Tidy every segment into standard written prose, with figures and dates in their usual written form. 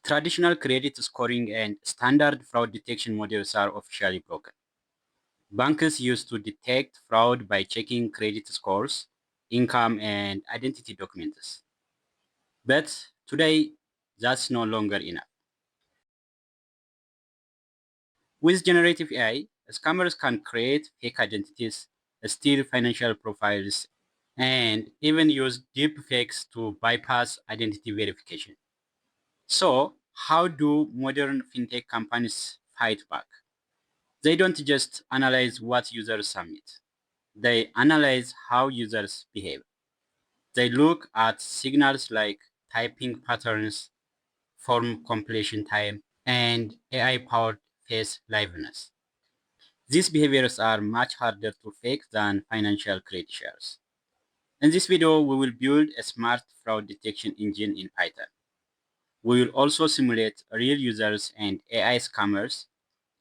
Traditional credit scoring and standard fraud detection models are officially broken. Bankers used to detect fraud by checking credit scores, income, and identity documents. But today, that's no longer enough. With generative AI, scammers can create fake identities, steal financial profiles, and even use deepfakes to bypass identity verification. So, how do modern fintech companies fight back? They don't just analyze what users submit. They analyze how users behave. They look at signals like typing patterns, form completion time, and AI-powered face liveness. These behaviors are much harder to fake than financial credit shares. In this video, we will build a smart fraud detection engine in Python. We will also simulate real users and AI scammers,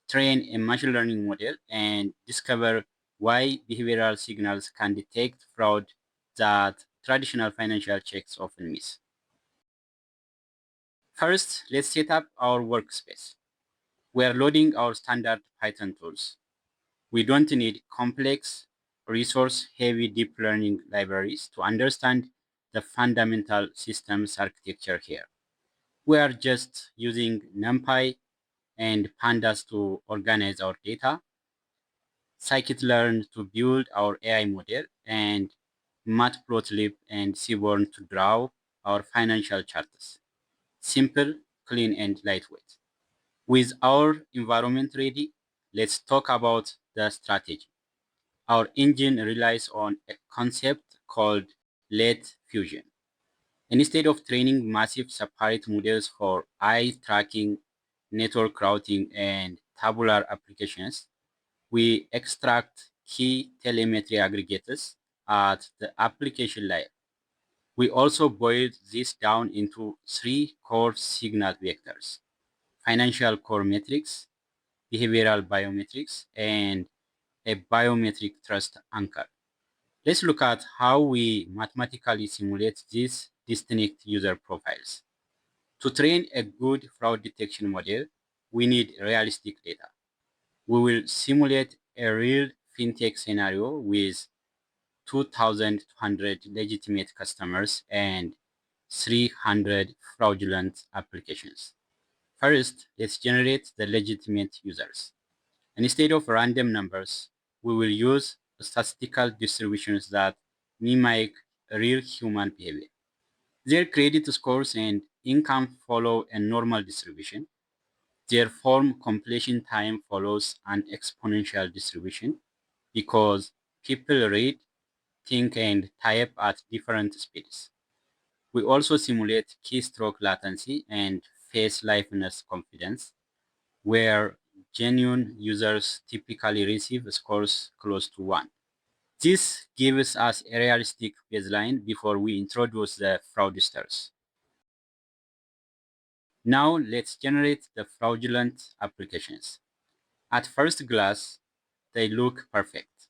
train a machine learning model, and discover why behavioral signals can detect fraud that traditional financial checks often miss. First, let's set up our workspace. We are loading our standard Python tools. We don't need complex, resource-heavy deep learning libraries to understand the fundamental systems architecture here. We are just using NumPy and pandas to organize our data, scikit-learn to build our AI model, and matplotlib and seaborn to draw our financial charts. Simple, clean, and lightweight. With our environment ready, let's talk about the strategy. Our engine relies on a concept called late fusion. Instead of training massive separate models for eye tracking, network routing, and tabular applications, we extract key telemetry aggregators at the application layer. We also boiled this down into three core signal vectors: financial core metrics, behavioral biometrics, and a biometric trust anchor. Let's look at how we mathematically simulate these distinct user profiles. To train a good fraud detection model, we need realistic data. We will simulate a real fintech scenario with 2,200 legitimate customers and 300 fraudulent applications. First, let's generate the legitimate users. Instead of random numbers, we will use statistical distributions that mimic real human behavior. Their credit scores and income follow a normal distribution. Their form completion time follows an exponential distribution because people read, think, and type at different speeds. We also simulate keystroke latency and face liveness confidence, where genuine users typically receive scores close to 1. This gives us a realistic baseline before we introduce the fraudsters. Now let's generate the fraudulent applications. At first glance, they look perfect.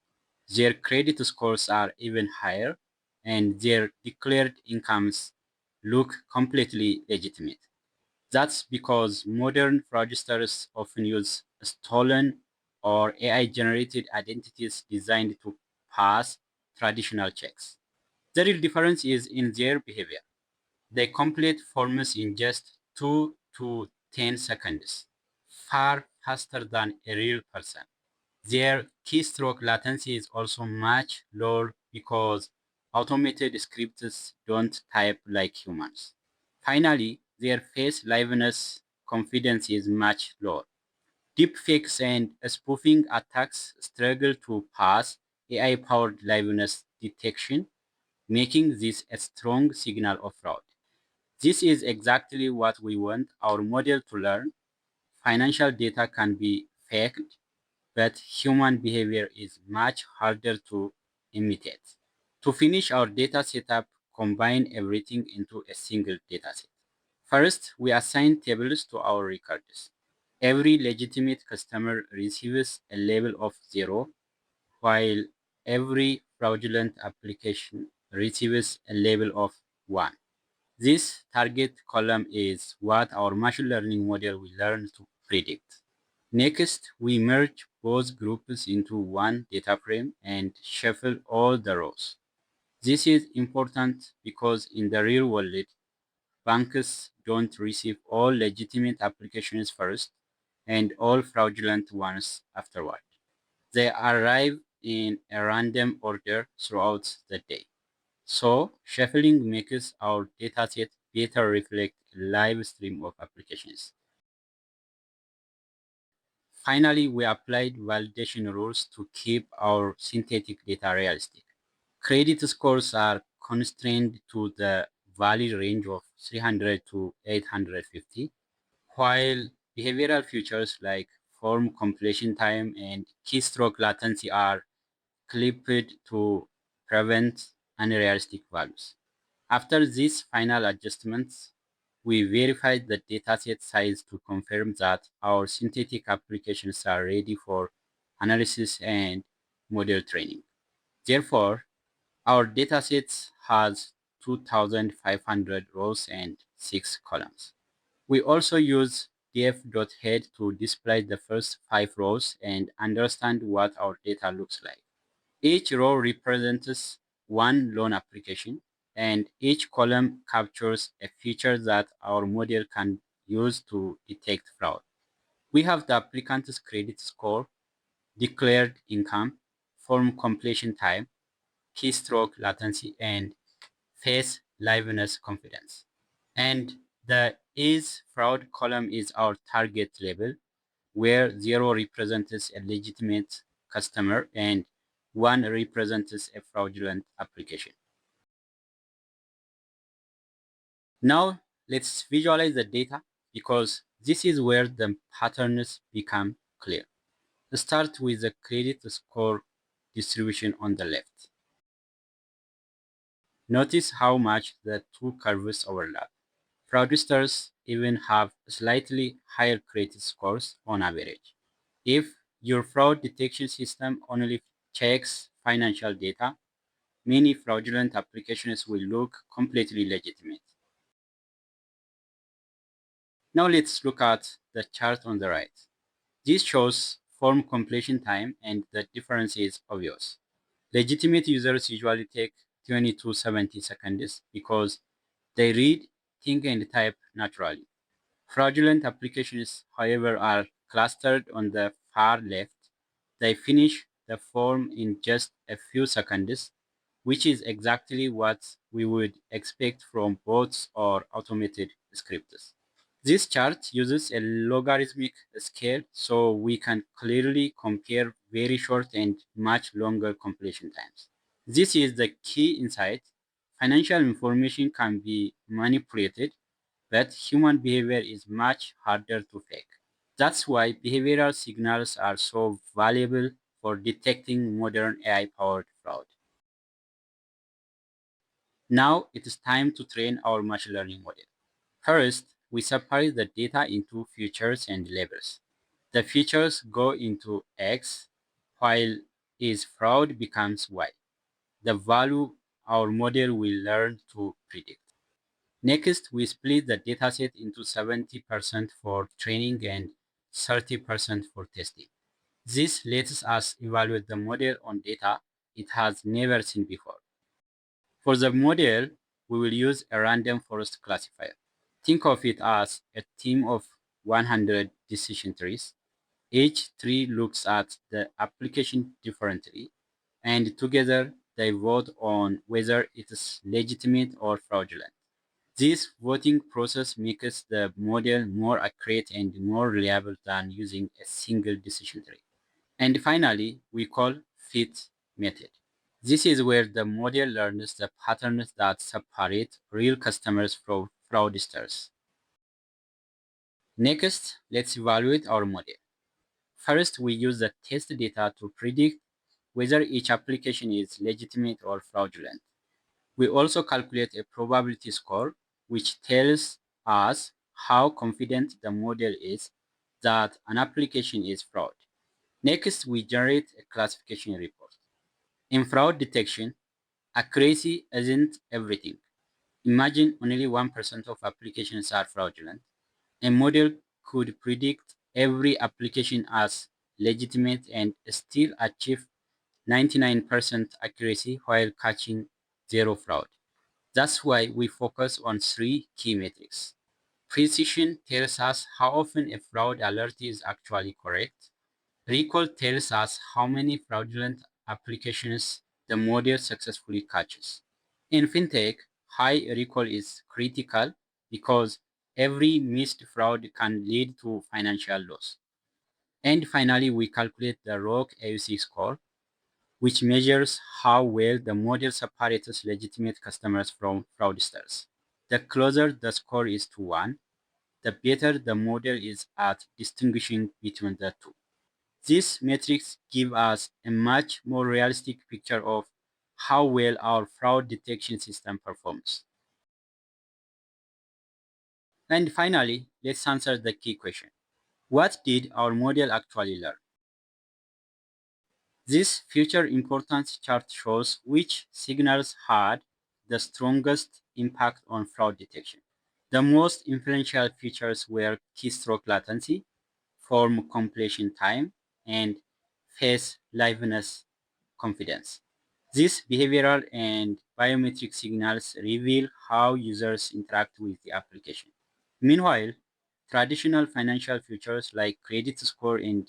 Their credit scores are even higher, and their declared incomes look completely legitimate. That's because modern fraudsters often use stolen or AI-generated identities designed to pass traditional checks. The real difference is in their behavior. They complete forms in just 2 to 10 seconds, far faster than a real person. Their keystroke latency is also much lower because automated scripts don't type like humans. Finally, their face liveness confidence is much lower. Deepfakes and spoofing attacks struggle to pass AI-powered liveness detection, making this a strong signal of fraud. This is exactly what we want our model to learn. Financial data can be faked, but human behavior is much harder to imitate. To finish our data setup, combine everything into a single dataset. First, we assign tables to our records. Every legitimate customer receives a label of 0, while every fraudulent application receives a label of 1. This target column is what our machine learning model will learn to predict. Next, we merge both groups into one data frame and shuffle all the rows. This is important because in the real world, banks don't receive all legitimate applications first and all fraudulent ones afterward. They arrive in a random order throughout the day. So, shuffling makes our dataset better reflect a live stream of applications. Finally, we applied validation rules to keep our synthetic data realistic. Credit scores are constrained to the valid range of 300 to 850, while behavioral features like form completion time and keystroke latency are clipped to prevent unrealistic values. After these final adjustments, we verified the dataset size to confirm that our synthetic applications are ready for analysis and model training. Therefore, our dataset has 2,500 rows and 6 columns. We also use df.head to display the first 5 rows and understand what our data looks like. Each row represents one loan application, and each column captures a feature that our model can use to detect fraud. We have the applicant's credit score, declared income, form completion time, keystroke latency, and face liveness confidence. And the is fraud column is our target label, where 0 represents a legitimate customer and 1 represents a fraudulent application. Now, let's visualize the data because this is where the patterns become clear. Let's start with the credit score distribution on the left. Notice how much the two curves overlap. Fraudsters even have slightly higher credit scores on average. If your fraud detection system only checks financial data, many fraudulent applications will look completely legitimate. Now let's look at the chart on the right. This shows form completion time and the difference is obvious. Legitimate users usually take 20 to 70 seconds because they read, think, and type naturally. Fraudulent applications, however, are clustered on the far left. They finish the form in just a few seconds, which is exactly what we would expect from bots or automated scripts. This chart uses a logarithmic scale so we can clearly compare very short and much longer completion times. This is the key insight. Financial information can be manipulated, but human behavior is much harder to fake. That's why behavioral signals are so valuable for detecting modern AI-powered fraud. Now it is time to train our machine learning model. First, we separate the data into features and labels. The features go into X, while is fraud becomes Y, the value our model will learn to predict. Next, we split the dataset into 70% for training and 30% for testing. This lets us evaluate the model on data it has never seen before. For the model, we will use a random forest classifier. Think of it as a team of 100 decision trees. Each tree looks at the application differently, and together they vote on whether it is legitimate or fraudulent. This voting process makes the model more accurate and more reliable than using a single decision tree. And finally, we call fit method. This is where the model learns the patterns that separate real customers from fraudsters. Next, let's evaluate our model. First, we use the test data to predict whether each application is legitimate or fraudulent. We also calculate a probability score, which tells us how confident the model is that an application is fraud. Next, we generate a classification report. In fraud detection, accuracy isn't everything. Imagine only 1% of applications are fraudulent. A model could predict every application as legitimate and still achieve 99% accuracy while catching zero fraud. That's why we focus on three key metrics. Precision tells us how often a fraud alert is actually correct. Recall tells us how many fraudulent applications the model successfully catches. In fintech, high recall is critical because every missed fraud can lead to financial loss. And finally, we calculate the ROC AUC score, which measures how well the model separates legitimate customers from fraudsters. The closer the score is to 1, the better the model is at distinguishing between the two. These metrics give us a much more realistic picture of how well our fraud detection system performs. And finally, let's answer the key question. What did our model actually learn? This future importance chart shows which signals had the strongest impact on fraud detection. The most influential features were keystroke latency, form completion time, and face liveness confidence. These behavioral and biometric signals reveal how users interact with the application. Meanwhile, traditional financial features like credit score and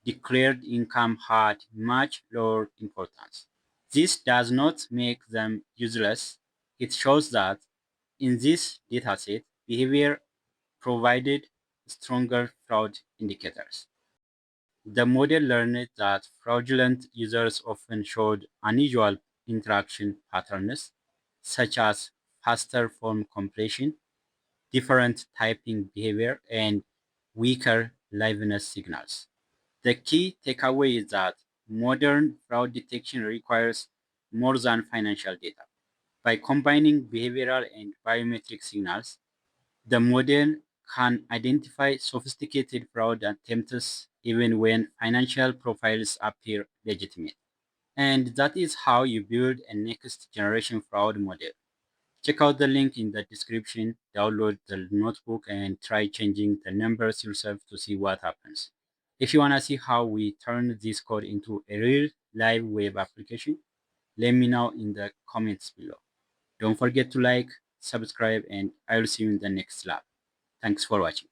declared income had much lower importance. This does not make them useless. It shows that in this dataset, behavior provided stronger fraud indicators. The model learned that fraudulent users often showed unusual interaction patterns, such as faster form completion, different typing behavior, and weaker liveness signals. The key takeaway is that modern fraud detection requires more than financial data. By combining behavioral and biometric signals, the model can identify sophisticated fraud attempts even when financial profiles appear legitimate. And that is how you build a next generation fraud model. Check out the link in the description, download the notebook, and try changing the numbers yourself to see what happens. If you want to see how we turn this code into a real live web application, let me know in the comments below. Don't forget to like, subscribe, and I will see you in the next lab. Thanks for watching.